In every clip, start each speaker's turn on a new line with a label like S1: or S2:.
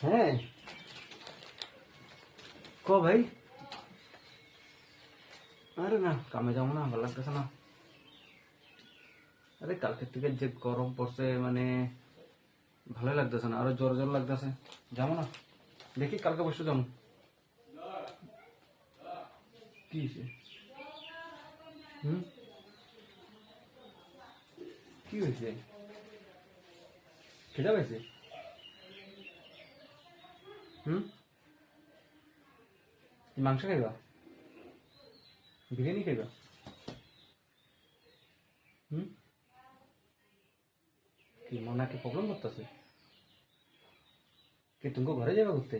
S1: হ্যাঁ ক ভাই। আরে না, কামে যাবো না, ভালো লাগতেছে না। আরে কালকের থেকে যে গরম পড়ছে, মানে ভালো লাগতেছে না, আরো জ্বর জ্বর লাগতেছে। যাবো না, দেখি কালকে বসে যাবো। কি হয়েছে? হুম, কি হয়েছে? খেতে পাইছে? হুম, মাংস খাইবা? বিরিয়ানি খাইবা? হুম, কি মনে কি প্রবলেম করতেছে? কি তুমি ঘরে যাবা ঘুরতে?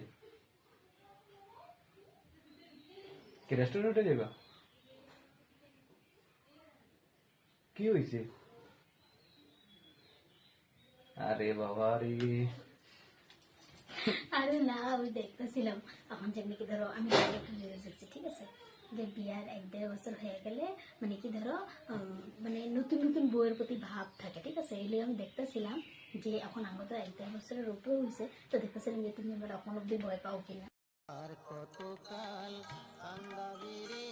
S1: কি রেস্টুরেন্টে যাবা? কি হয়েছে? আরে বাবা রে।
S2: আরে না, আমি দেখতেছিলাম এখন যেমনি কি ধরো আমি একটা রিলস দেখছি, ঠিক আছে, যে বিয়ার 1-1.5 বছর হয়ে গেলে মানে কি ধরো মানে নতুন নতুন বউয়ের প্রতি ভাব থাকে, ঠিক আছে। এগুলো আমি দেখতেছিলাম যে এখন আমরা তো 1-1.5 বছরের উপরে হয়েছে, তো দেখতেছিলাম যে তুমি এবার এখন অব্দি ভয় পাও কিনা। আর কতকাল কান্দাবি রে।